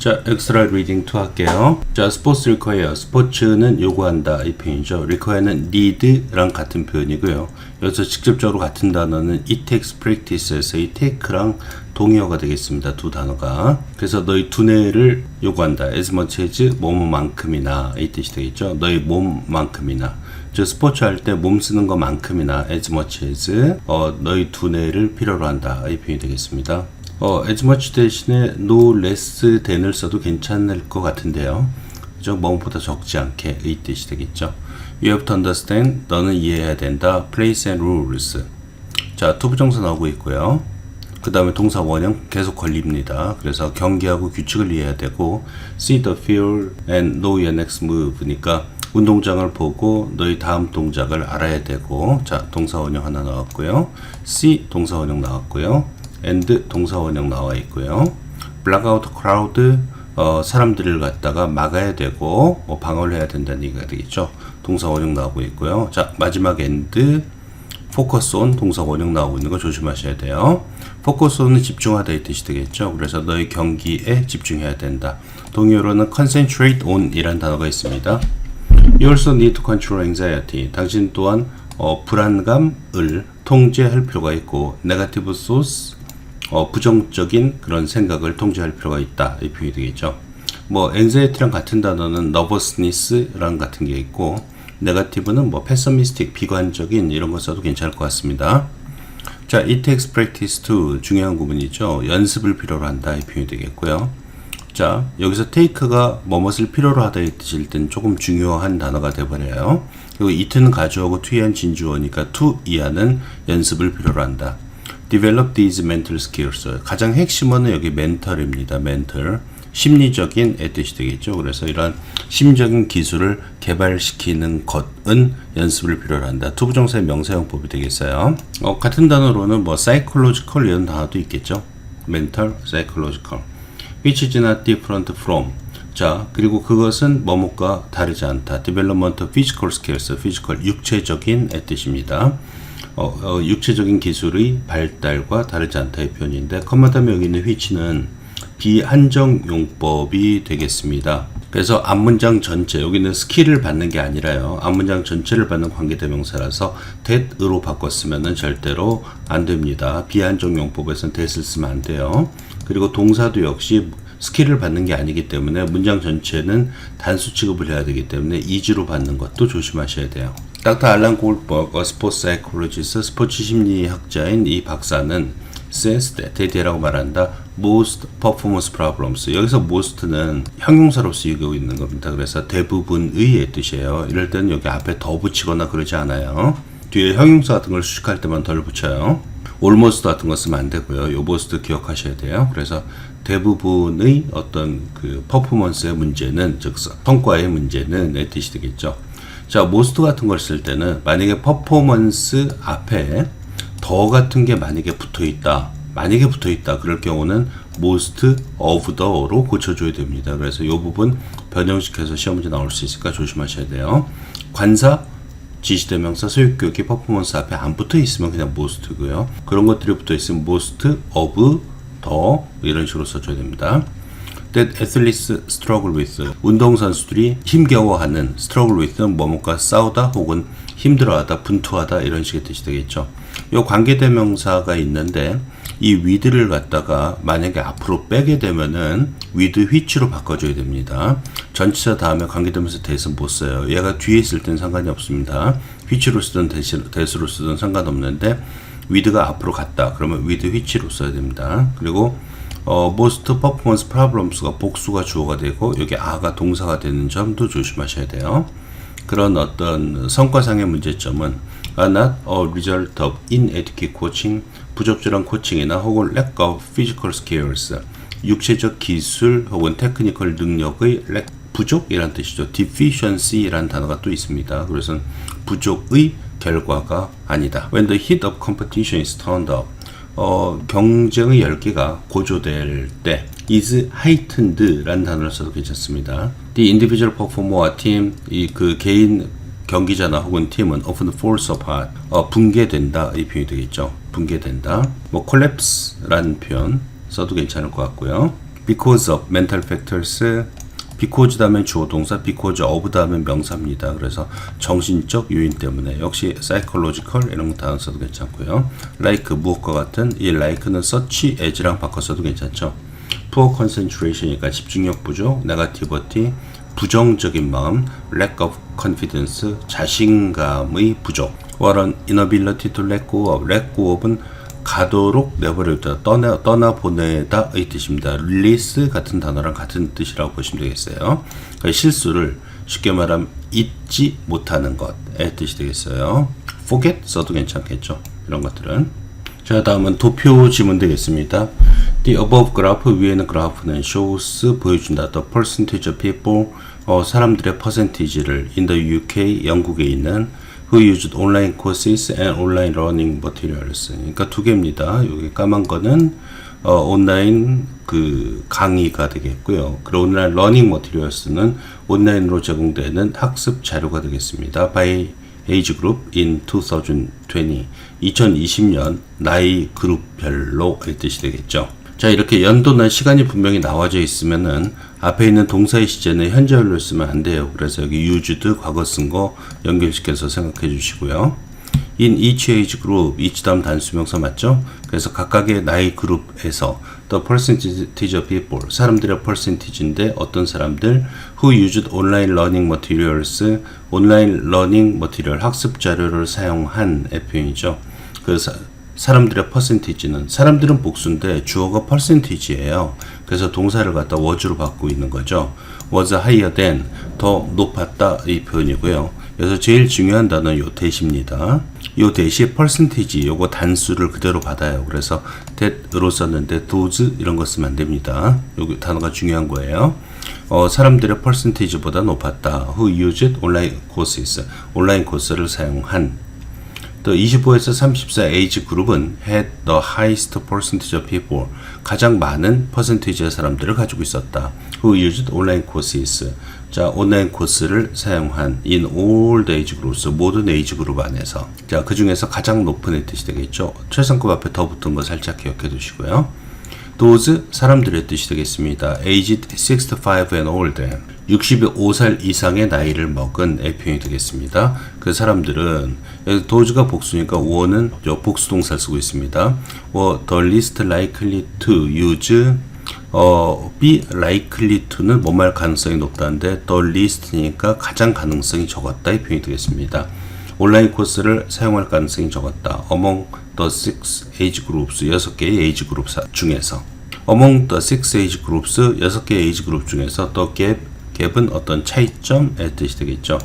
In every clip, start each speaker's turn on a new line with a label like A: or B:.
A: 자, 엑스트라 리딩 2 할게요. 자, 스포츠 require. 스포츠는 요구한다. 이 표현이죠. require는 need랑 같은 표현이고요. 여기서 직접적으로 같은 단어는 it takes practice에서 이 take랑 동의어가 되겠습니다. 두 단어가. 그래서 너희 두뇌를 요구한다. as much as 몸만큼이나 이 뜻이 되겠죠. 너희 몸만큼이나. 즉 스포츠 할 때 몸 쓰는 것만큼이나 as much as 너희 두뇌를 필요로 한다. 이 표현이 되겠습니다. as much 대신에 no less than을 써도 괜찮을 것 같은데요. 그죠? 뭐보다 적지 않게 의 뜻이 되겠죠. You have to understand. 너는 이해해야 된다. place and rules. 자, 투부정사 나오고 있고요. 그 다음에 동사 원형 계속 걸립니다. 그래서 경계하고 규칙을 이해해야 되고 see the field and know your next move니까 운동장을 보고 너희 다음 동작을 알아야 되고 자, 동사 원형 하나 나왔고요. see 동사 원형 나왔고요. and 동사 원형 나와 있고요. block out crowd 사람들을 갖다가 막아야 되고 방어를 해야 된다는 얘기가 되겠죠. 동사 원형 나오고 있고요. 자, 마지막 and focus on 동사 원형 나오고 있는 거 조심하셔야 돼요. focus on은 집중하다 이 뜻이 되겠죠. 그래서 너희 경기에 집중해야 된다. 동의어로는 concentrate on 이란 단어가 있습니다. You also need to control anxiety. 당신 또한 불안감을 통제할 필요가 있고 negative thoughts 부정적인 그런 생각을 통제할 필요가 있다. 이 표현이 되겠죠. 뭐 anxiety랑 같은 단어는 nervousness랑 같은 게 있고 negative는 뭐 pessimistic 비관적인 이런 거 써도 괜찮을 것 같습니다. 자, it takes practice to 중요한 부분이죠. 연습을 필요로 한다. 이 표현이 되겠고요. 자, 여기서 take가 뭐뭇을 필요로 하다 이 뜻일 땐 조금 중요한 단어가 되어버려요. 그리고 it는 가주어고 to이한 진주어니까 to 이하는 연습을 필요로 한다. develop these mental skills. 가장 핵심어는 여기 mental입니다. mental. 심리적인 뜻이 되겠죠. 그래서 이런 심리적인 기술을 개발시키는 것은 연습을 필요로 한다. 투부정사의 명사용법이 되겠어요. 같은 단어로는 뭐 psychological 이런 단어도 있겠죠. mental, psychological. which is not different from. 자, 그리고 그것은 뭐뭐가 다르지 않다. development of physical skills. physical, 육체적인 뜻입니다. 육체적인 기술의 발달과 다르지 않다의 표현인데 컴마 다음에 여기 있는 which는 비한정 용법이 되겠습니다. 그래서 앞문장 전체, 여기는 스킬을 받는 게 아니라요. 앞문장 전체를 받는 관계대명사라서 that으로 바꿨으면 절대로 안 됩니다. 비한정 용법에서는 that을 쓰면 안 돼요. 그리고 동사도 역시 스킬을 받는 게 아니기 때문에 문장 전체는 단수 취급을 해야 되기 때문에 is로 받는 것도 조심하셔야 돼요. 닥터 알란 골버거 스포츠 사이콜로지스트 스포츠 심리학자인 이 박사는 says that 대디라고 말한다. most performance problems. 여기서 most는 형용사로 쓰이고 있는 겁니다. 그래서 대부분의 뜻이에요. 이럴 때는 여기 앞에 더 붙이거나 그러지 않아요. 뒤에 형용사 같은 걸 수식할 때만 덜 붙여요. almost 같은 거 쓰면 안 되고요. 요 most 기억하셔야 돼요. 그래서 대부분의 어떤 그 퍼포먼스의 문제는 즉 성과의 문제는 내 뜻이 되겠죠. 자, most 같은 걸 쓸 때는 만약에 퍼포먼스 앞에 더 같은 게 만약에 붙어 있다. 그럴 경우는 most of the로 고쳐줘야 됩니다. 그래서 이 부분 변형시켜서 시험 문제 나올 수 있으니까 조심하셔야 돼요. 관사, 지시대명사, 소유격이 퍼포먼스 앞에 안 붙어 있으면 그냥 most고요. 그런 것들이 붙어 있으면 most of the 이런 식으로 써줘야 됩니다. That athletes struggle with. 운동선수들이 힘겨워하는 struggle with는 뭐뭐과 싸우다 혹은 힘들어하다, 분투하다 이런 식의 뜻이 되겠죠. 요 관계대명사가 있는데 이 with를 갖다가 만약에 앞으로 빼게 되면은 with which로 바꿔줘야 됩니다. 전치사 다음에 관계대명사 that은 못 써요. 얘가 뒤에 있을 땐 상관이 없습니다. which로 쓰든 that으로 쓰든 상관없는데 with가 앞으로 갔다. 그러면 with which로 써야 됩니다. 그리고 most performance problems가 복수가 주어가 되고 여기 a가 동사가 되는 점도 조심하셔야 돼요. 그런 어떤 성과상의 문제점은 are not a result of inadequate coaching, 부적절한 코칭이나 혹은 lack of physical skills, 육체적 기술 혹은 테크니컬 능력의 lack, 부족이란 뜻이죠. deficiency라는 단어가 또 있습니다. 그래서 부족의 결과가 아니다. When the heat of competition is turned up, 경쟁의 열기가 고조될 때 is heightened 라는 단어를 써도 괜찮습니다. The individual performer와 팀, 그 개인 경기자나 혹은 팀은 often falls apart, 붕괴된다 이 표현이 되겠죠. 붕괴된다. 뭐 collapse라는 표현 써도 괜찮을 것 같고요. because of mental factors. because 다음에 주어 동사, because of 다음에 명사입니다. 그래서 정신적 요인 때문에 역시 psychological 이런 거 단어 써도 괜찮고요. like 무엇과 같은 이 like는 such as랑 바꿔서도 괜찮죠. poor concentration이니까 집중력 부족, negativity 부정적인 마음, lack of confidence 자신감의 부족, or an inability to let go of. let go of은 가도록 내버려두다, 떠나보내다의 뜻입니다. release 같은 단어랑 같은 뜻이라고 보시면 되겠어요. 그러니까 실수를 쉽게 말하면 잊지 못하는 것의 뜻이 되겠어요. forget 써도 괜찮겠죠. 이런 것들은. 자, 다음은 도표 지문 되겠습니다. The above graph, 위에는 그래프는 shows 보여준다. The percentage of people, 사람들의 퍼센티지를 in the UK, 영국에 있는 who used online courses and online learning materials. 그러니까 두 개입니다. 여기 까만 거는 온라인 그 강의가 되겠고요. 그리고 온라인 러닝 materials는 온라인으로 제공되는 학습 자료가 되겠습니다. by age group in 2020. 2020년 나이 그룹별로의 뜻이 되겠죠. 자, 이렇게 연도나 시간이 분명히 나와져 있으면은 앞에 있는 동사의 시제는 현재 완료를 쓰면 안 돼요. 그래서 여기 used 과거 쓴 거 연결시켜서 생각해 주시고요. in each age group, each 다음 단수명사 맞죠? 그래서 각각의 나이 그룹에서 the percentage of people, 사람들의 percentage인데 어떤 사람들 who used online learning materials, 온라인 러닝 머티리얼 학습 자료를 사용한의 표현이죠. 그래서 사람들의 퍼센티지는, 사람들은 복수인데 주어가 퍼센티지예요. 그래서 동사를 갖다 was로 바꾸고 있는 거죠. was higher than, 더 높았다 이 표현이고요. 그래서 제일 중요한 단어는 요 that입니다. 요 that이 percentage, 요거 단수를 그대로 받아요. 그래서 that으로 썼는데 those 이런 거 쓰면 안 됩니다. 요 단어가 중요한 거예요. 사람들의 percentage보다 높았다. who used online courses, 온라인 코스를 사용한. 또 25에서 34 에이지 그룹은 had the highest percentage of people, 가장 많은 퍼센티지의 사람들을 가지고 있었다. who used online courses, 자, 온라인 코스를 사용한 in all the age groups, 모든 에이지 그룹 안에서. 자, 그 중에서 가장 높은 의 뜻이 되겠죠. 최상급 앞에 더 붙은 거 살짝 기억해 두시고요. those, 사람들의 뜻이 되겠습니다. aged 65 and older, 65살 이상의 나이를 먹은 의 표현이 되겠습니다. 그 사람들은, 여기 those가 복수니까 were는 복수 동사를 쓰고 있습니다. were the least likely to use, be likely to는 뭐말 가능성이 높다는데 the least니까 가장 가능성이 적었다 이 표현이 되겠습니다. 온라인 코스를 사용할 가능성이 적었다. among the 6 age groups, 6개의 에이지 그룹 중에서. among the 6 age groups, 6개의 에이지 그룹 중에서 the 갭은 어떤 차이점의 뜻이 되겠죠.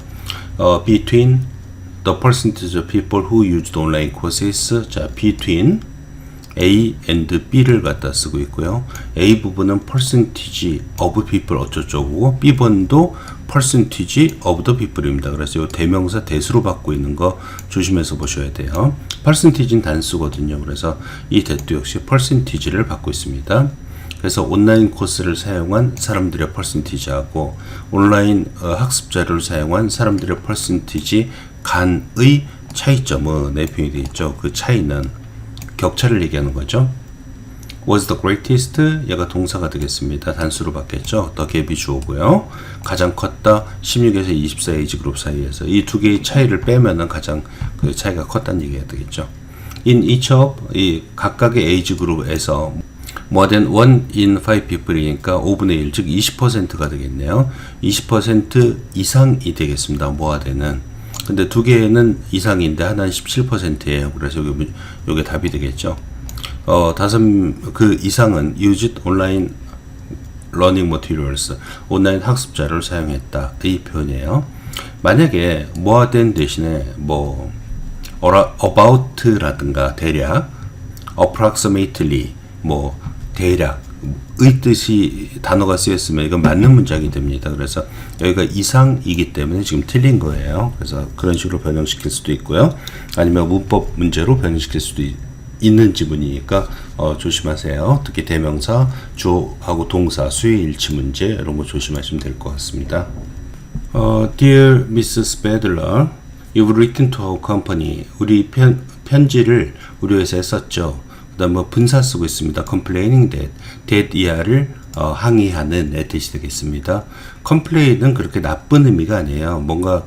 A: between the percentage of people who used online courses. 자, between A and B를 갖다 쓰고 있고요. A 부분은 percentage of people 어쩌고저쩌고, B 번도 percentage of the people입니다. 그래서 이 대명사 대수로 받고 있는 거 조심해서 보셔야 돼요. percentage는 단수거든요. 그래서 이 대도 역시 percentage를 받고 있습니다. 그래서 온라인 코스를 사용한 사람들의 퍼센티지하고 온라인 학습 자료를 사용한 사람들의 퍼센티지 간의 차이점은 내 표현이 되어 있죠. 그 차이는 격차를 얘기하는 거죠. was the greatest, 얘가 동사가 되겠습니다. 단수로 받겠죠. the 갭이 주어고요. 가장 컸다, 16에서 24 에이지 그룹 사이에서. 이 두 개의 차이를 빼면은 가장 그 차이가 컸다는 얘기가 되겠죠. in each of, 이 각각의 에이지 그룹에서 more than 1 in 5 people이니까 5분의 1, 즉 20%가 되겠네요. 20% 이상이 되겠습니다. more than은. 근데 두 개는 이상인데 하나는 17%예요. 그래서 요게 답이 되겠죠. 그 이상은 used online learning materials, 온라인 학습 자료를 사용했다 이 표현이에요. 만약에 more than 대신에 뭐 about라든가 대략, approximately 뭐 대략 의 뜻이 단어가 쓰였으면 이건 맞는 문장이 됩니다. 그래서 여기가 이상이기 때문에 지금 틀린 거예요. 그래서 그런 식으로 변형시킬 수도 있고요. 아니면 문법 문제로 변형시킬 수도 있는 지문이니까 조심하세요. 특히 대명사, 주어하고 동사, 수의 일치 문제 이런 거 조심하시면 될 것 같습니다. Dear Mrs. Badler, you've written to our company. 우리 편지를 우리 회사에 썼죠. 그 다음 분사 쓰고 있습니다. complaining that 이하를 항의하는 뜻이 되겠습니다. complain은 그렇게 나쁜 의미가 아니에요. 뭔가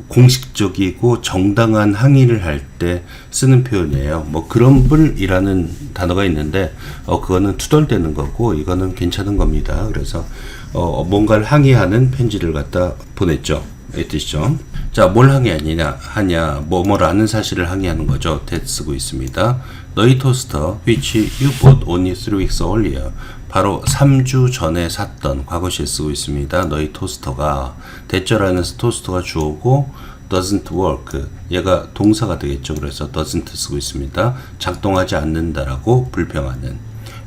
A: 공식적이고 정당한 항의를 할 때 쓰는 표현이에요. 뭐 grumble이라는 단어가 있는데 그거는 투덜대는 거고 이거는 괜찮은 겁니다. 그래서 뭔가를 항의하는 편지를 갖다 보냈죠. 이 뜻이죠. 자, 뭘 항의하냐, 뭐뭐라는 사실을 항의하는 거죠. that 쓰고 있습니다. 너희 토스터, which you bought only 3 weeks earlier. 바로 3주 전에 샀던 과거시에 쓰고 있습니다. 너희 토스터가, 대절하는 토스터가 주어고, doesn't work. 얘가 동사가 되겠죠. 그래서 doesn't 쓰고 있습니다. 작동하지 않는다라고 불평하는.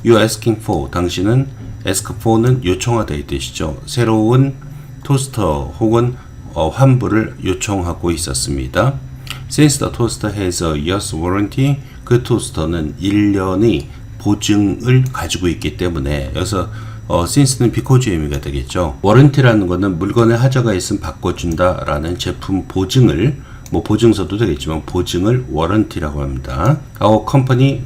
A: You asking for. 당신은 ask for는 요청하다 이 뜻이죠. 새로운 토스터 혹은 환불을 요청하고 있었습니다. Since the toaster has a year's warranty, 그 토스터는 1년의 보증을 가지고 있기 때문에 여기서 since는 because 의미가 되겠죠. warranty라는 것은 물건에 하자가 있으면 바꿔준다 라는 제품 보증을, 뭐 보증서도 되겠지만 보증을 warranty라고 합니다. Our company,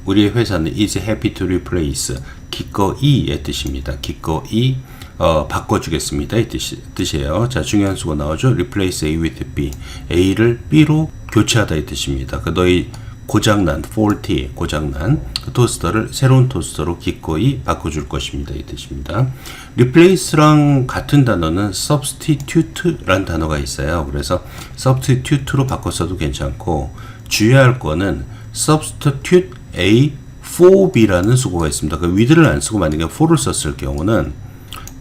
A: 우리의 회사는 is happy to replace, 기꺼이의 뜻입니다. 기꺼이 바꿔주겠습니다. 이 뜻이에요. 자, 중요한 수가 나오죠. Replace A with B. A를 B로 교체하다 이 뜻입니다. 너희 고장난, faulty, 고장난 그 토스터를 새로운 토스터로 기꺼이 바꿔줄 것입니다. 이 뜻입니다. Replace랑 같은 단어는 substitute라는 단어가 있어요. 그래서 substitute로 바꿨어도 괜찮고 주의할 거는 substitute A for B라는 수고가 있습니다. 그 with를 안 쓰고 만약에 for를 썼을 경우는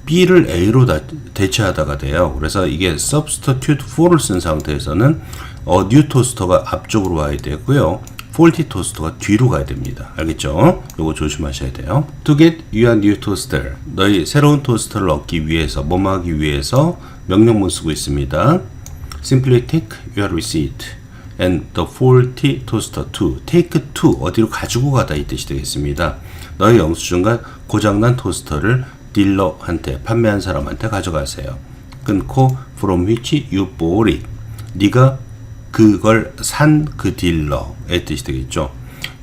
A: B를 A로 대체하다가 돼요. 그래서 이게 substitute for를 쓴 상태에서는 new 토스터가 앞쪽으로 와야 되고요. faulty 토스터가 뒤로 가야 됩니다. 알겠죠? 요거 조심하셔야 돼요. To get your new toaster. 너희 새로운 토스터를 얻기 위해서, 뭐뭐 하기 위해서 명령문 쓰고 있습니다. Simply take your receipt and the faulty toaster to. take to, 어디로 가지고 가다 이 뜻이 되겠습니다. 너희 영수증과 고장난 토스터를 딜러한테, 판매한 사람한테 가져가세요. 끊고 from which you bought it. 네가 그걸 산 그 딜러의 뜻이 되겠죠.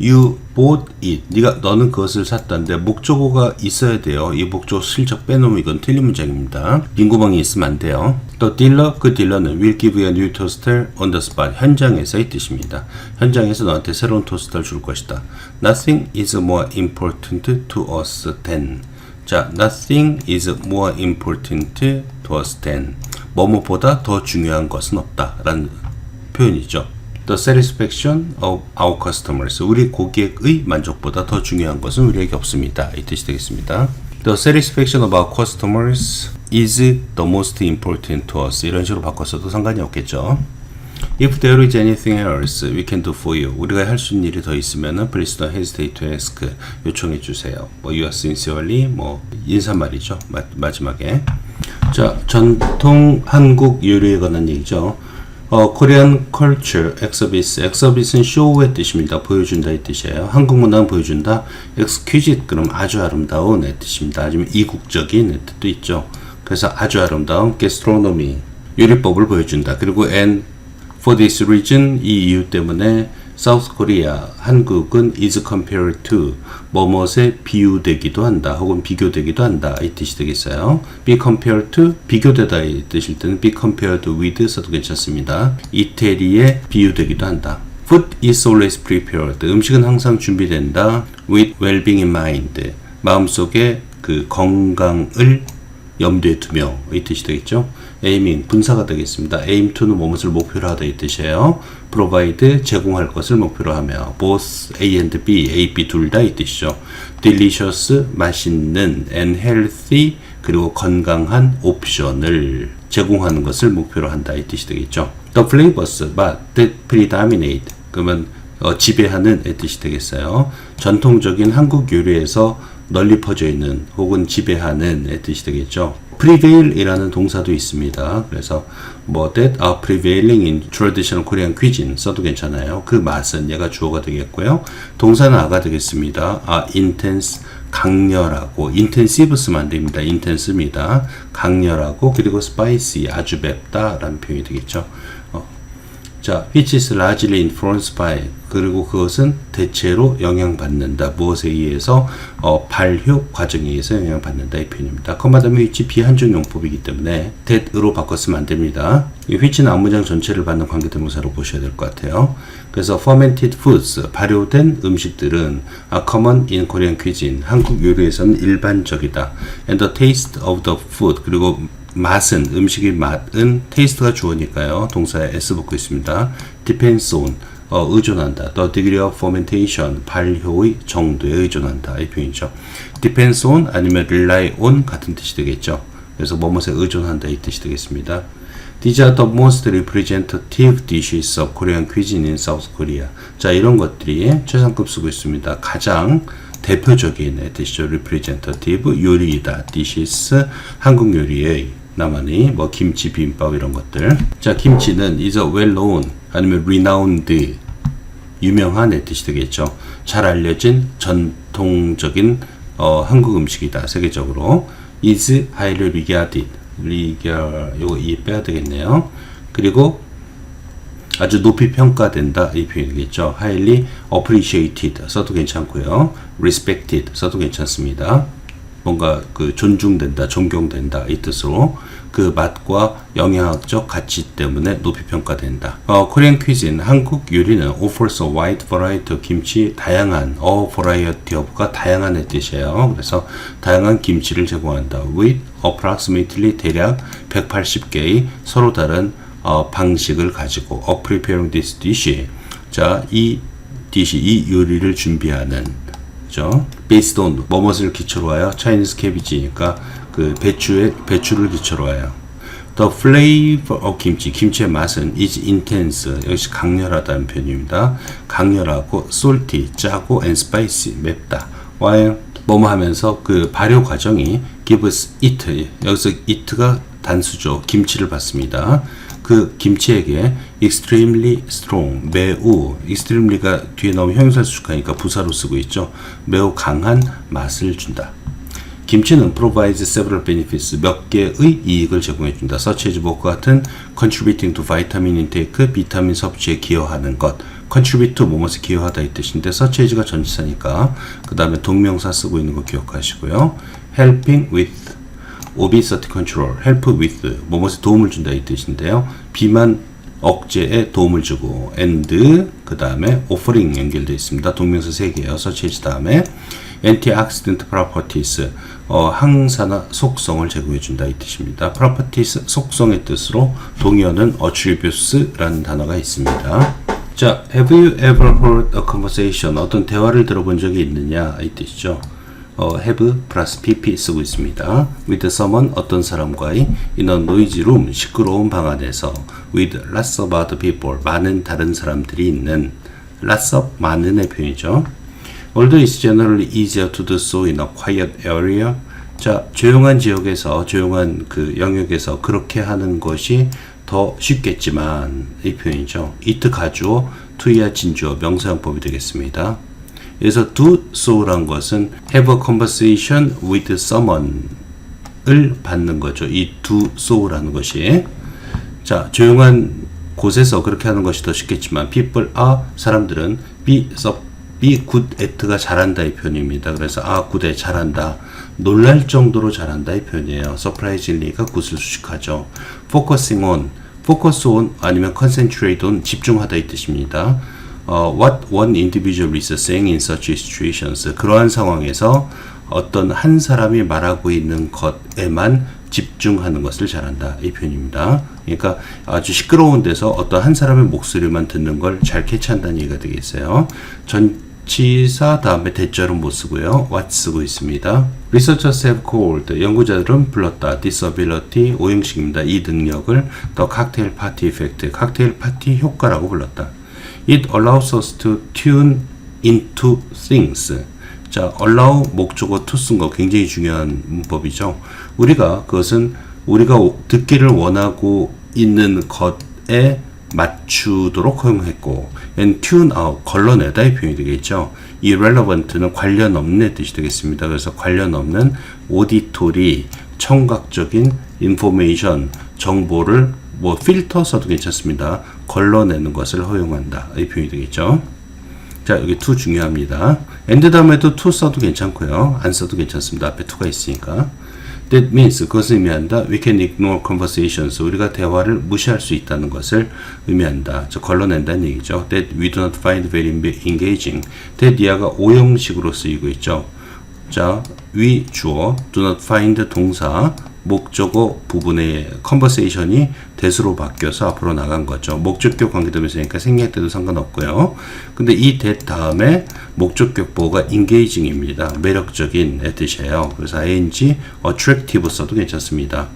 A: You bought it. 너는 그것을 샀다는데 목적어가 있어야 돼요. 이 목적어 슬쩍 빼놓으면 이건 틀린 문장입니다. 빈 구멍이 있으면 안 돼요. 또 딜러, 그 딜러는 will give you a new toaster on the spot. 현장에서의 뜻입니다. 현장에서 너한테 새로운 토스터를 줄 것이다. Nothing is more important to us than. 자, nothing is more important to us than. 뭐뭐보다 더 중요한 것은 없다 라는 표현이죠. The satisfaction of our customers. 우리 고객의 만족보다 더 중요한 것은 우리에게 없습니다. 이 뜻이 되겠습니다. The satisfaction of our customers is the most important to us. 이런 식으로 바꿨어도 상관이 없겠죠. If there is anything else we can do for you. 우리가 할 수 있는 일이 더 있으면은 please don't hesitate to ask. 요청해 주세요. 뭐 you are sincerely, 뭐 인사말이죠. 마지막에. 자, 전통 한국 요리에 관한 얘기죠. Korean culture exhibits. exhibit은 show의 뜻입니다. 보여준다 이 뜻이에요. 한국 문화는 보여준다. exquisite 그럼 아주 아름다운의 뜻입니다. 아니면 이국적인 뜻도 있죠. 그래서 아주 아름다운 gastronomy 요리법을 보여준다. 그리고 and for this reason 이 이유 때문에 South Korea 한국은 is compared to 뭐뭇에 비유되기도 한다 혹은 비교되기도 한다 이 뜻이 되겠어요. be compared to 비교되다 이 뜻일 때는 be compared with 써도 괜찮습니다. 이태리에 비유되기도 한다. Food is always prepared. 음식은 항상 준비된다. with well-being in mind. 마음속에 그 건강을 염두에 두며 이 뜻이 되겠죠. aiming 분사가 되겠습니다. aim to는 무엇을 목표로 하다 이 뜻이에요. provide 제공할 것을 목표로 하며 both A and B, A, B 둘 다 이 뜻이죠. delicious 맛있는 and healthy 그리고 건강한 옵션을 제공하는 것을 목표로 한다 이 뜻이 되겠죠. The flavors 맛 that predominate 그러면 지배하는 의 뜻이 되겠어요. 전통적인 한국 요리에서 널리 퍼져 있는 혹은 지배하는 의 뜻이 되겠죠. prevail 이라는 동사도 있습니다. 그래서 뭐 that are prevailing in traditional Korean cuisine 써도 괜찮아요. 그 맛은 얘가 주어가 되겠고요. 동사는 아가 되겠습니다. intense 강렬하고 intensive 쓰면 안 됩니다. intense입니다. 강렬하고 그리고 spicy 아주 맵다 라는 표현이 되겠죠. 자, which is largely influenced by, 그리고 그것은 대체로 영향받는다. 무엇에 의해서? 발효 과정에 의해서 영향받는다. 이 표현입니다. 컴마다음에 which 비한정 용법이기 때문에 that으로 바꿨으면 안 됩니다. 이 which는 앞문장 전체를 받는 관계대명사로 보셔야 될 것 같아요. 그래서 fermented foods, 발효된 음식들은 are common in Korean cuisine, 한국 요리에서는 일반적이다. And the taste of the food, 그리고 맛은, 음식의 맛은 taste가 주어니까요. 동사에 s 붙고 있습니다. depends on, 의존한다. The degree of fermentation, 발효의 정도에 의존한다. 이 표현이죠. depends on 아니면 rely on 같은 뜻이 되겠죠. 그래서 뭐뭐에 의존한다 이 뜻이 되겠습니다. These are the most representative dishes of Korean cuisine in South Korea. 자, 이런 것들이 최상급 쓰고 있습니다. 가장 대표적인 뜻이죠. representative, 요리이다. dishes, 한국 요리의 나만의 뭐 김치, 비빔밥 이런 것들. 자, 김치는 is a well known 아니면 renowned, 유명한 뜻이 되겠죠. 잘 알려진 전통적인 한국 음식이다. 세계적으로. is highly regarded. 요거 이 빼야 되겠네요. 그리고 아주 높이 평가된다 이 표현이겠죠. highly appreciated 써도 괜찮고요. respected 써도 괜찮습니다. 뭔가 그 존중된다, 존경된다 이 뜻으로 그 맛과 영양학적 가치 때문에 높이 평가된다. Korean cuisine, 한국 요리는 offers a wide variety of 김치, 다양한 variety of가 다양한의 뜻이에요. 그래서 다양한 김치를 제공한다. With approximately 대략 180개의 서로 다른 방식을 가지고 preparing this dish. 자, 이 요리를 준비하는 based on 뭐뭇을 기초로 하여 Chinese cabbage니까 그 배추를 기초로 하여 the flavor of 김치의 맛은 is intense 역시 강렬하다는 표현입니다. 강렬하고 salty 짜고 and spicy 맵다. while 뭐뭐 하면서 그 발효 과정이 gives it 여기서 it가 단수죠. 김치를 받습니다. 그 김치에게 extremely strong, 매우, extremely가 뒤에 나오면 형용사 수식하니까 부사로 쓰고 있죠. 매우 강한 맛을 준다. 김치는 provides several benefits, 몇 개의 이익을 제공해 준다. such as 뭐과 같은 contributing to vitamin intake, 비타민 섭취에 기여하는 것. contribute to 뭐뭐에 기여하다 이 뜻인데 such as가 전치사니까 그 다음에 동명사 쓰고 있는 거 기억하시고요. helping with obesity control, help with 뭐뭐에 도움을 준다 이 뜻인데요. 비만 억제에 도움을 주고 and 그 다음에 offering 연결되어 있습니다. 동명사 3개예요. such as 다음에 antioxidant properties 항산화 속성을 제공해 준다 이 뜻입니다. properties 속성의 뜻으로 동의어는 attributes라는 단어가 있습니다. 자, have you ever heard a conversation? 어떤 대화를 들어본 적이 있느냐 이 뜻이죠. have 플러스 pp 쓰고 있습니다. with someone 어떤 사람과의 in a noisy room 시끄러운 방 안에서 with lots of other people 많은 다른 사람들이 있는 lots of 많은의 표현이죠. Although it's generally easier to do so in a quiet area. 자, 조용한 지역에서 조용한 그 영역에서 그렇게 하는 것이 더 쉽겠지만 이 표현이죠. it 가주어 to야 진주어 명사형법이 되겠습니다. 그래서 do so란 것은 have a conversation with someone을 받는 거죠. 이 do so라는 것이. 자, 조용한 곳에서 그렇게 하는 것이 더 쉽겠지만 people are 사람들은 be good at가 잘한다 이 표현입니다. 그래서 good at 잘한다. 놀랄 정도로 잘한다 이 표현이에요. surprisingly가 good을 수식하죠. focusing on, focus on 아니면 concentrate on 집중하다 이 뜻입니다. What one individual is saying in such situations. 그러한 상황에서 어떤 한 사람이 말하고 있는 것에만 집중하는 것을 잘한다 이 표현입니다. 그러니까 아주 시끄러운 데서 어떤 한 사람의 목소리만 듣는 걸 잘 캐치한다는 얘기가 되겠어요. 전치사 다음에 대절은 못 쓰고요. what 쓰고 있습니다. Researchers have called 연구자들은 불렀다. This ability 오형식입니다. 이 능력을 the cocktail party effect 칵테일 파티 효과라고 불렀다. It allows us to tune into things. 자, allow 목적어 to 쓴 거 굉장히 중요한 문법이죠. 그것은 우리가 듣기를 원하고 있는 것에 맞추도록 허용했고 and tune out, 걸러내다 이 표현이 되겠죠. irrelevant는 관련 없는 뜻이 되겠습니다. 그래서 관련 없는 auditory, 청각적인 information, 정보를 필터 써도 괜찮습니다. 걸러내는 것을 허용한다. 이 표현이 되겠죠. 자, 여기 to 중요합니다. and 다음에도 to 써도 괜찮고요. 안 써도 괜찮습니다. 앞에 to가 있으니까. That means 그것을 의미한다. We can ignore conversations. 우리가 대화를 무시할 수 있다는 것을 의미한다. 걸러낸다는 얘기죠. That we do not find very engaging. that 이하가 오형식으로 쓰이고 있죠. 자, we 주어, do not find 동사, 목적어 부분의 conversation이 that으로 바뀌어서 앞으로 나간 거죠. 목적격 관계대명사니까 생략 때도 상관없고요. 근데 이 that 다음에 목적격 보호가 engaging입니다. 매력적인 뜻이에요. 그래서 ing, attractive 써도 괜찮습니다.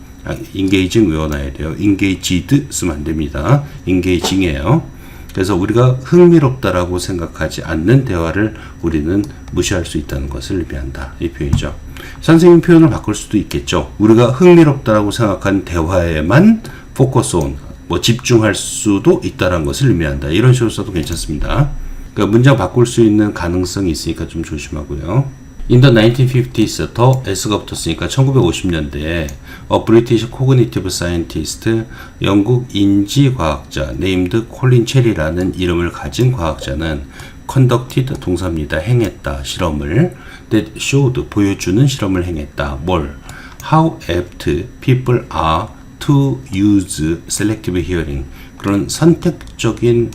A: engaging 외워놔야 돼요. engaged 쓰면 안 됩니다. engaging이에요. 그래서 우리가 흥미롭다라고 생각하지 않는 대화를 우리는 무시할 수 있다는 것을 의미한다. 이 표현이죠. 선생님 표현을 바꿀 수도 있겠죠. 우리가 흥미롭다라고 생각한 대화에만 focus on, 집중할 수도 있다는 것을 의미한다. 이런 식으로 써도 괜찮습니다. 그러니까 문장 바꿀 수 있는 가능성이 있으니까 좀 조심하고요. In the 1950s, 더 S가 붙었으니까 1950년대에 a British cognitive scientist, 영국 인지과학자 named 콜린 체리라는 이름을 가진 과학자는 conducted 동사입니다. 행했다. 실험을 that showed 보여주는 실험을 행했다. 뭘? How apt people are to use selective hearing. 그런 선택적인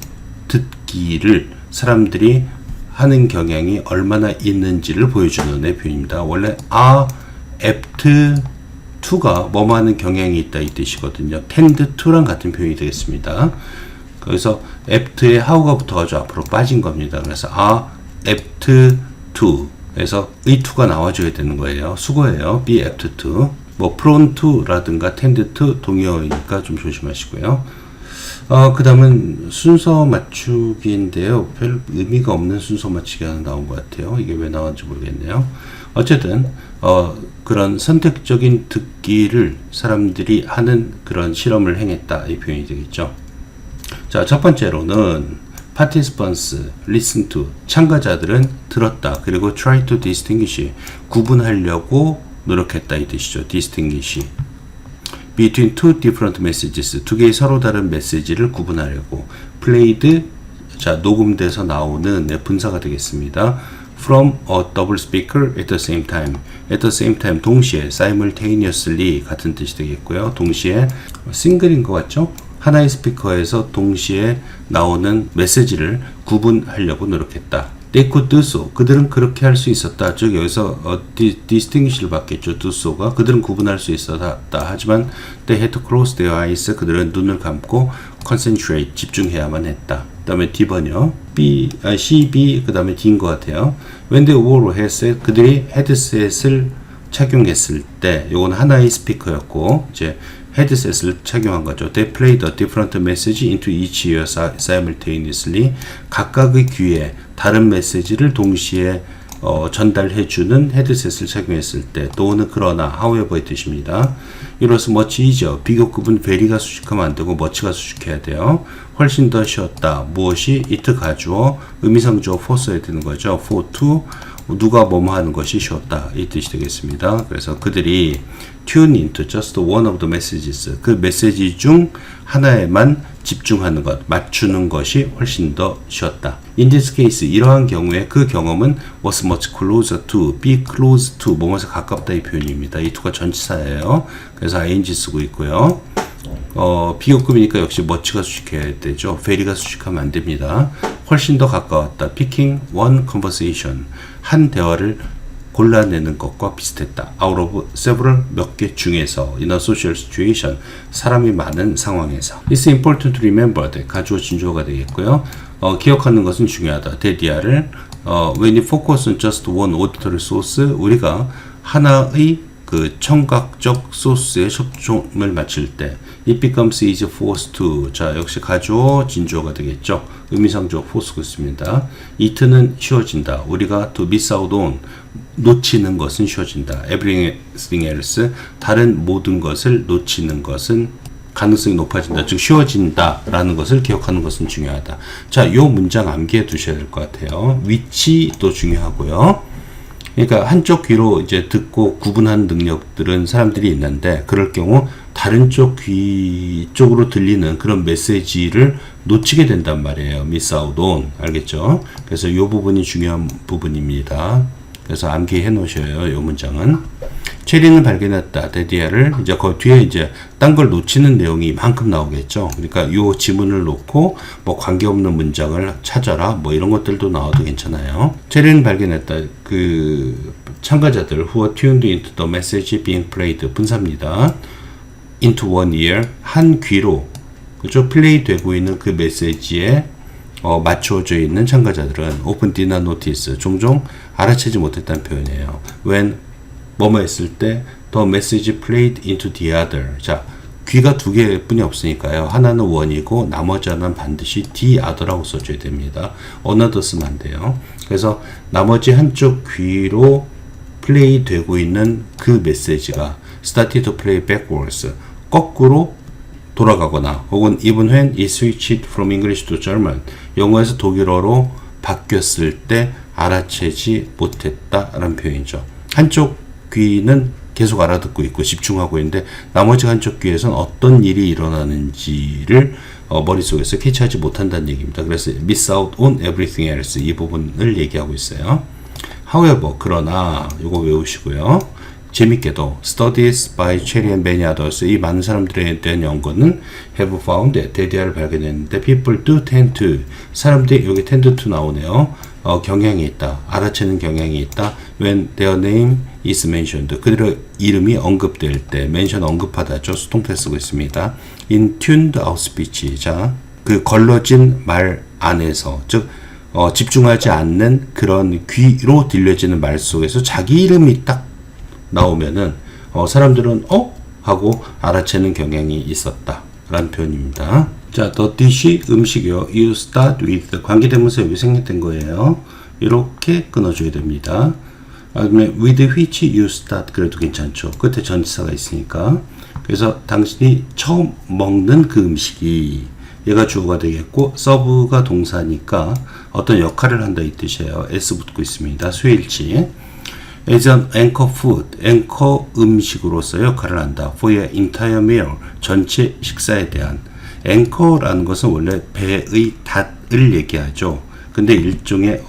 A: 듣기를 사람들이 하는 경향이 얼마나 있는지를 보여주는 표현입니다. 원래 are apt to가 뭐뭐 하는 경향이 있다 이 뜻이거든요. tend to랑 같은 표현이 되겠습니다. 그래서 apt에 how가 붙어가지고 앞으로 빠진 겁니다. 그래서 are apt to 그래서 의 to가 나와줘야 되는 거예요. 수거예요. be apt to prone to 라든가 tend to 동의어이니까 좀 조심하시고요. 그 다음은 순서 맞추기인데요. 별 의미가 없는 순서 맞추기가 나온 것 같아요. 이게 왜 나왔는지 모르겠네요. 어쨌든 그런 선택적인 듣기를 사람들이 하는 그런 실험을 행했다. 이 표현이 되겠죠. 자, 첫 번째로는 participants listen to 참가자들은 들었다. 그리고 try to distinguish 구분하려고 노력했다. 이 뜻이죠. distinguish between two different messages 두 개의 서로 다른 메시지를 구분하려고 played 자 녹음돼서 나오는 분사가 되겠습니다. from a double speaker at the same time 동시에 simultaneously 같은 뜻이 되겠고요. 동시에 싱글인 것 같죠? 하나의 스피커에서 동시에 나오는 메시지를 구분하려고 노력했다. They could do so. 그들은 그렇게 할 수 있었다. 즉 여기서 distinguish를 받겠죠. do so가 그들은 구분할 수 있었다. 하지만 they had to close their eyes. 그들은 눈을 감고 concentrate 집중해야만 했다. 그 다음에 D번요. C, B 그 다음에 D인 것 같아요. When they wore headset 그들이 헤드셋을 착용했을 때 요건 하나의 스피커였고 이제 헤드셋을 착용한 거죠. They played a different message into each ear simultaneously. 각각의 귀에 다른 메시지를 동시에 전달해주는 헤드셋을 착용했을 때 또는 그러나 however의 뜻입니다. 이로써 much easier 비교급은 very가 수식하면 안 되고 much가 수식해야 돼요. 훨씬 더 쉬웠다. 무엇이 it 가주어 의미상주어 for 써야 되는 거죠. for to 누가 뭐뭐 하는 것이 쉬웠다 이 뜻이 되겠습니다. 그래서 그들이 tune into just one of the messages 그 메시지 중 하나에만 집중하는 것, 맞추는 것이 훨씬 더 쉬웠다. In this case 이러한 경우에 그 경험은 was much closer to, be close to 뭐뭐에 가깝다 이 표현입니다. 이 to가 전치사예요. 그래서 ing 쓰고 있고요. 비교급이니까 역시 much가 수식해야 되죠. very가 수식하면 안 됩니다. 훨씬 더 가까웠다. Picking one conversation 한 대화를 골라내는 것과 비슷했다. Out of several 몇 개 중에서 in a social situation 사람이 많은 상황에서 It's important to remember that 가주어 진주어가 되겠고요. 기억하는 것은 중요하다. 대디아를 when you focus on just one auditory source 우리가 하나의 그 청각적 소스에 초점을 맞출 때 it becomes easy for us to 자 역시 가주어 진주어가 되겠죠. 의미상주어 force가 있습니다. it는 쉬워진다. 우리가 to miss out on 놓치는 것은 쉬워진다. everything else 다른 모든 것을 놓치는 것은 가능성이 높아진다. 즉 쉬워진다 라는 것을 기억하는 것은 중요하다. 자, 요 문장 암기해 두셔야 될 것 같아요. 위치도 중요하고요. 그러니까 한쪽 귀로 이제 듣고 구분하는 능력들은 사람들이 있는데 그럴 경우 다른 쪽 귀 쪽으로 들리는 그런 메시지를 놓치게 된단 말이에요. miss out on. 알겠죠? 그래서 이 부분이 중요한 부분입니다. 그래서 암기해 놓으셔요. 이 문장은. 체리는 발견했다. 데디아를 이제 그 뒤에 이제 딴 걸 놓치는 내용이 이만큼 나오겠죠. 그러니까 이 지문을 놓고 뭐 관계없는 문장을 찾아라. 뭐 이런 것들도 나와도 괜찮아요. 체리는 발견했다. 그 참가자들 who are tuned into the message being played 분사입니다. into one ear 한 귀로 그죠? 플레이 되고 있는 그 메시지에 맞춰져 있는 참가자들은 often did not notice 종종 알아채지 못했다는 표현이에요. when 뭐뭐 했을 때 the message played into the other. 자, 귀가 두 개뿐이 없으니까요. 하나는 원이고 나머지 하나는 반드시 the other라고 써줘야 됩니다. another 쓰면 안 돼요. 그래서 나머지 한쪽 귀로 플레이 되고 있는 그 메시지가 started to play backwards. 거꾸로 돌아가거나 혹은 even when it switched from English to German. 영어에서 독일어로 바뀌었을 때 알아채지 못했다라는 표현이죠. 한쪽 귀는 계속 알아듣고 있고 집중하고 있는데 나머지 한쪽 귀에서는 어떤 일이 일어나는지를 머릿속에서 캐치하지 못한다는 얘기입니다. 그래서 miss out on everything else 이 부분을 얘기하고 있어요. However, 그러나 이거 외우시고요. 재밌게도 studies by Cherry and many others 이 많은 사람들에 대한 연구는 have found that 데디아를 발견했는데 people do tend to 사람들이 여기 tend to 나오네요. 경향이 있다. 알아채는 경향이 있다. when their name is mentioned 그들의 이름이 언급될 때 mention 언급하다죠. 수동태 쓰고 있습니다. in tuned out speech 자, 그 걸러진 말 안에서 즉 집중하지 않는 그런 귀로 들려지는 말 속에서 자기 이름이 딱 나오면은 사람들은 하고 알아채는 경향이 있었다 라는 표현입니다. 자, the dish 음식이요. you start with 관계대명사 여기 생략된 거예요. 이렇게 끊어줘야 됩니다. 그다음에 with which you start 그래도 괜찮죠. 끝에 전치사가 있으니까. 그래서 당신이 처음 먹는 그 음식이 얘가 주어가 되겠고 serve가 동사니까 어떤 역할을 한다 이 뜻이에요. s 붙고 있습니다. 수일치. as an anchor food, 앵커 음식으로서 역할을 한다. for your entire meal, 전체 식사에 대한. 앵커라는 것은 원래 배의 닷을 얘기하죠. 근데 일종의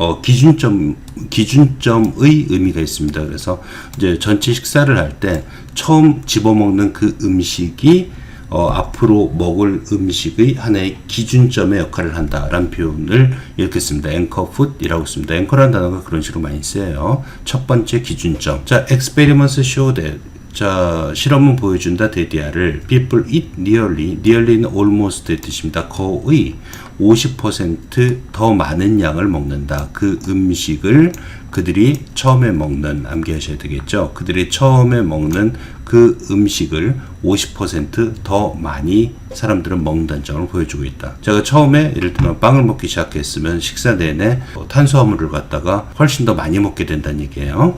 A: 기준점의 의미가 있습니다. 그래서 이제 전체 식사를 할 때 처음 집어먹는 그 음식이 앞으로 먹을 음식의 하나의 기준점의 역할을 한다라는 표현을 이렇게 씁니다. 앵커 푸드이라고 씁니다. 앵커라는 단어가 그런 식으로 많이 쓰여요. 첫 번째 기준점. 자, experiments show that. 자, 실험은 보여준다. 데디아를 people eat nearly는 almost의 뜻입니다. 거의 50% 더 많은 양을 먹는다. 그 음식을 그들이 처음에 먹는, 암기하셔야 되겠죠. 그들이 처음에 먹는 그 음식을 50% 많이 사람들은 먹는다는 점을 보여주고 있다. 제가 처음에 예를 들면 빵을 먹기 시작했으면 식사 내내 탄수화물을 갖다가 훨씬 더 많이 먹게 된다는 얘기예요.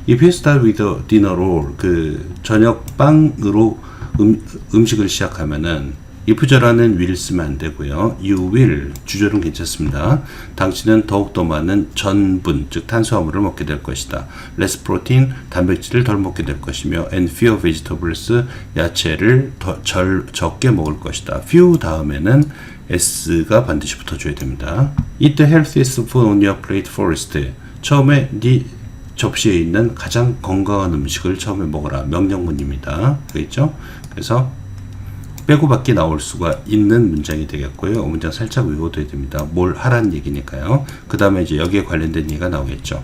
A: If you start with a dinner roll, 그 저녁 빵으로 음식을 시작하면은 if절하는 will 쓰면 안 되고요. You will, 주절은 괜찮습니다. 당신은 더욱더 많은 전분, 즉 탄수화물을 먹게 될 것이다. Less protein, 단백질을 덜 먹게 될 것이며 and fewer vegetables, 야채를 적게 먹을 것이다. few 다음에는 s가 반드시 붙어줘야 됩니다. Eat the healthiest food on your plate first. 처음에 네 접시에 있는 가장 건강한 음식을 처음에 먹어라. 명령문입니다. 그렇죠? 그래서 빼고밖에 나올 수가 있는 문장이 되겠고요. 문장 살짝 외워둬야 됩니다. 뭘 하라는 얘기니까요. 그 다음에 이제 여기에 관련된 얘기가 나오겠죠.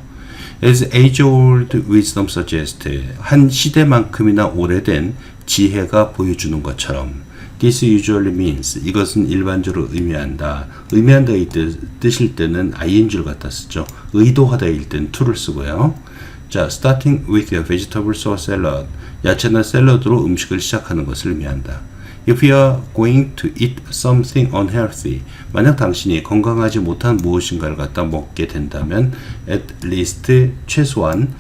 A: As age-old wisdom suggests, 한 시대만큼이나 오래된 지혜가 보여주는 것처럼 This usually means, 이것은 일반적으로 의미한다. 의미한다의 뜻일 때는 ing를 갖다 쓰죠. 의도하다일 때는 to를 쓰고요. 자, starting with your vegetables or salad, 야채나 샐러드로 음식을 시작하는 것을 의미한다. If you are going to eat something unhealthy, 만약 당신이 건강하지 못한 무엇인가를 갖다 먹게 된다면 at least, 최소한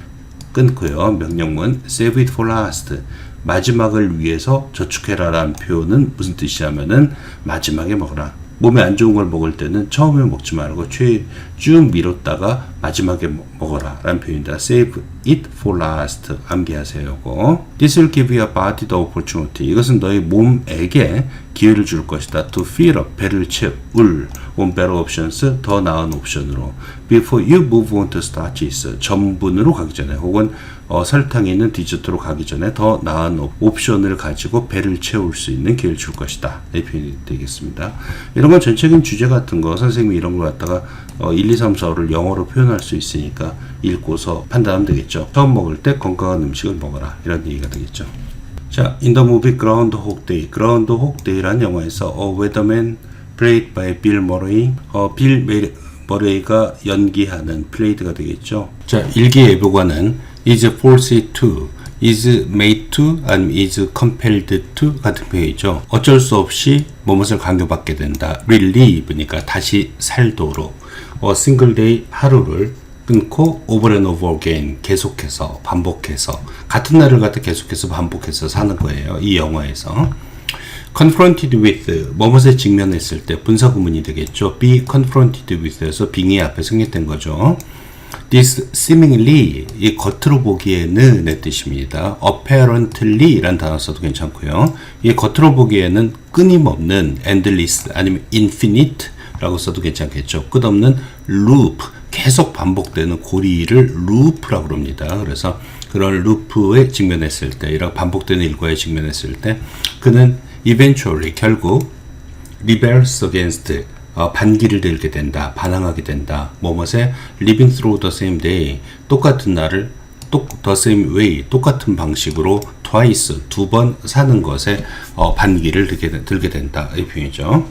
A: 끊고요. 명령문 save it for last, 마지막을 위해서 저축해라 라는 표현은 무슨 뜻이냐면은 마지막에 먹어라. 몸에 안 좋은 걸 먹을 때는 처음에 먹지 말고 쭉 미뤘다가 마지막에 먹어라 라는 표현입니다. Save it for last. 암기하세요. 요거. This will give your body the opportunity. 이것은 너희 몸에게 기회를 줄 것이다. To fill up. 배를 채울. On better options. 더 나은 옵션으로. Before you move on to starches. 전분으로 가기 전에 혹은 설탕이 있는 디저트로 가기 전에 더 나은 옵션을 가지고 배를 채울 수 있는 기회를 줄 것이다. 이 표현이 되겠습니다. 이런 건 전체적인 주제 같은 거 선생님이 이런 걸 갖다가 1, 2, 3, 4를 영어로 표현할 수 있으니까 읽고서 판단하면 되겠죠. 처음 먹을 때 건강한 음식을 먹어라. 이런 얘기가 되겠죠. 자, in the movie Groundhog Day. Groundhog Day라는 영화에서 A Weatherman played by Bill Murray. 빌 머레이가 연기하는 플레이드가 되겠죠. 자, 일기예보관은 is forced to, is made to, 아니면 is compelled to 같은 표현이죠. 어쩔 수 없이 무엇을 강요받게 된다. relieve니까 다시 살도록. single day 하루를 끊고 over and over again 계속해서 반복해서 같은 날을 갖다 계속해서 반복해서 사는 거예요. 이 영화에서. confronted with 뭐뭇에 직면했을 때 분사구문이 되겠죠. be confronted with에서 being이 앞에 승리된 거죠. this seemingly 이 겉으로 보기에는 의 뜻입니다. apparently 라는 단어 써도 괜찮고요. 이 겉으로 보기에는 끊임없는 endless 아니면 infinite 라고 써도 괜찮겠죠. 끝없는 loop 계속 반복되는 고리를 loop라고 합니다. 그래서 그런 루프에 직면했을 때 이런 반복되는 일과에 직면했을 때 그는 eventually 결국 rebels against 반기를 들게 된다. 반항하게 된다. 뭐뭇에 living through the same day 똑같은 날을 the same way 똑같은 방식으로 twice 두 번 사는 것에 반기를 들게 된다. 이 표현이죠.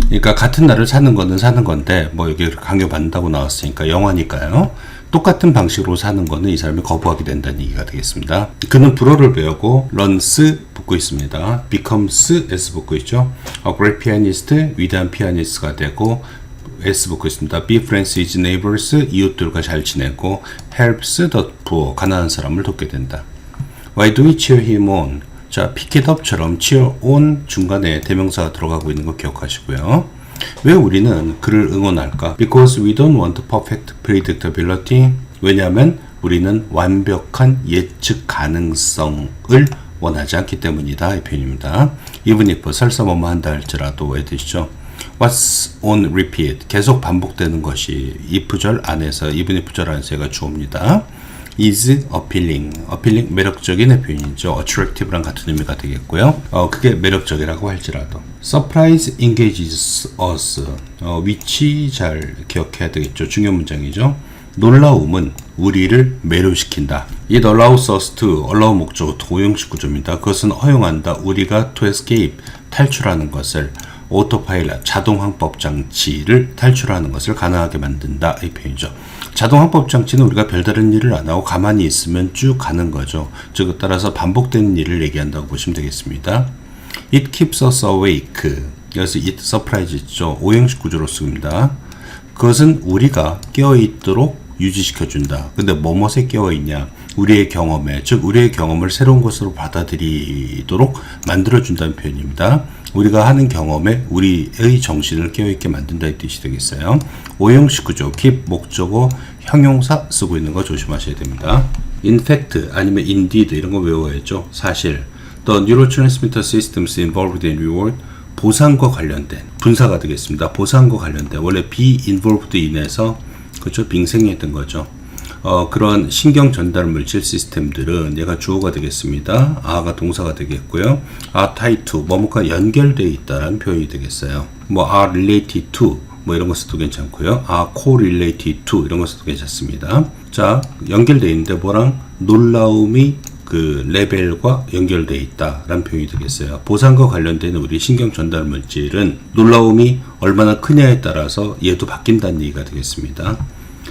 A: 그러니까 같은 날을 사는 거는 사는 건데 뭐 여기 강요받는다고 나왔으니까 영화니까요. 똑같은 방식으로 사는 거는 이 사람이 거부하게 된다는 얘기가 되겠습니다. 그는 불어를 배우고 learns 붙고 있습니다. becomes s 붙고 있죠. A great pianist 위대한 피아니스트가 되고 s 붙고 있습니다. be friends with neighbors 이웃들과 잘 지내고 helps the poor 가난한 사람을 돕게 된다. Why do we cheer him on? 자, pick it up처럼 cheer on 중간에 대명사가 들어가고 있는 거 기억하시고요. 왜 우리는 그를 응원할까? Because we don't want perfect predictability. 왜냐하면 우리는 완벽한 예측 가능성을 원하지 않기 때문이다. 이 표현입니다. Even if 설사 뭐뭐 한다 할지라도 왜 되시죠? What's on repeat. 계속 반복되는 것이 if절 안에서 even if절 안에서 얘가 주어입니다. is appealing. appealing 매력적인 표현이죠. attractive랑 같은 의미가 되겠고요. 그게 매력적이라고 할지라도. surprise engages us. 위치 잘 기억해야 되겠죠. 중요한 문장이죠. 놀라움은 우리를 매료시킨다. 이 allows us to, allow 목적 도형식 구조입니다. 그것은 허용한다. 우리가 to escape, 탈출하는 것을 오토파일럿, 자동항법 장치를 탈출하는 것을 가능하게 만든다. 이 표현이죠. 자동항법 장치는 우리가 별다른 일을 안 하고 가만히 있으면 쭉 가는 거죠. 즉 따라서 반복되는 일을 얘기한다고 보시면 되겠습니다. It keeps us awake. 여기서 it surprise죠. 오형식 구조로 쓰입니다. 그것은 우리가 깨어있도록 유지시켜준다. 근데 뭐뭇에 깨어있냐? 우리의 경험에, 즉 우리의 경험을 새로운 것으로 받아들이도록 만들어준다는 표현입니다. 우리가 하는 경험에 우리의 정신을 깨어있게 만든다는 뜻이 되겠어요. 오형식 구조, keep 목적어, 형용사 쓰고 있는 거 조심하셔야 됩니다. In fact 아니면 indeed 이런 거 외워야죠. 사실. The neurotransmitter systems involved in reward 보상과 관련된 분사가 되겠습니다. 보상과 관련된 원래 be involved in에서 그렇죠 빙생했던 거죠. 그런 신경 전달 물질 시스템들은 얘가 주어가 되겠습니다. a가 동사가 되겠고요. are tied to 뭐뭐가 연결되어 있다라는 표현이 되겠어요. 뭐 are related to 뭐 이런 거 써도 괜찮고요. are correlated to 이런 거 써도 괜찮습니다. 자, 연결되어 있는데 뭐랑 놀라움이 그 레벨과 연결되어 있다라는 표현이 되겠어요. 보상과 관련된 우리 신경 전달 물질은 놀라움이 얼마나 크냐에 따라서 얘도 바뀐다는 얘기가 되겠습니다.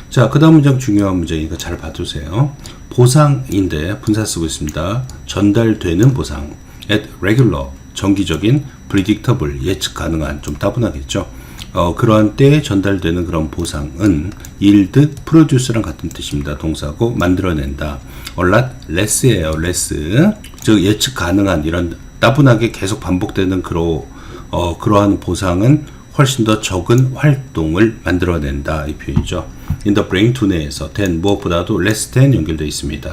A: 자, 그 다음 문장 중요한 문장이니까 잘 봐두세요. 보상인데 분사 쓰고 있습니다. 전달되는 보상. at regular, 정기적인, predictable, 예측 가능한, 좀 따분하겠죠. 그러한 때에 전달되는 그런 보상은 yield, produce랑 같은 뜻입니다. 동사고 만들어낸다. a lot less예요. less. 즉 예측 가능한 이런 따분하게 계속 반복되는 그러한 보상은 훨씬 더 적은 활동을 만들어낸다 이 표현이죠. in the brain 두뇌에서 than 무엇보다도 less than 연결되어 있습니다.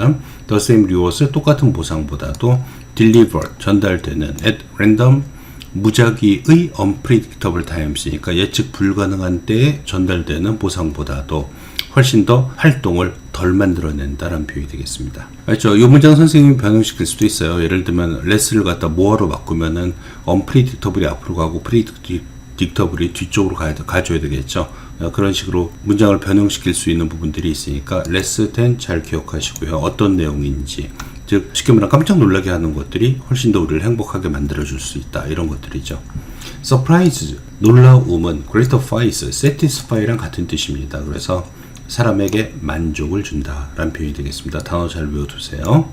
A: the same reward을 똑같은 보상보다도 delivered 전달되는 at random 무작위의 unpredictable times니까 예측 불가능한 때에 전달되는 보상보다도 훨씬 더 활동을 덜 만들어낸다라는 표현이 되겠습니다. 알죠? 이 문장 선생님이 변형시킬 수도 있어요. 예를 들면 less를 갖다 more로 바꾸면은 unpredictable이 앞으로 가고 predictable이 뒤쪽으로 가줘야 되겠죠. 그런 식으로 문장을 변형시킬 수 있는 부분들이 있으니까 less than 잘 기억하시고요. 어떤 내용인지, 즉 쉽게 말하면 깜짝 놀라게 하는 것들이 훨씬 더 우리를 행복하게 만들어줄 수 있다. 이런 것들이죠. surprise, 놀라움은 gratifies, satisfy랑 같은 뜻입니다. 그래서 사람에게 만족을 준다 라는 표현이 되겠습니다. 단어 잘 외워두세요.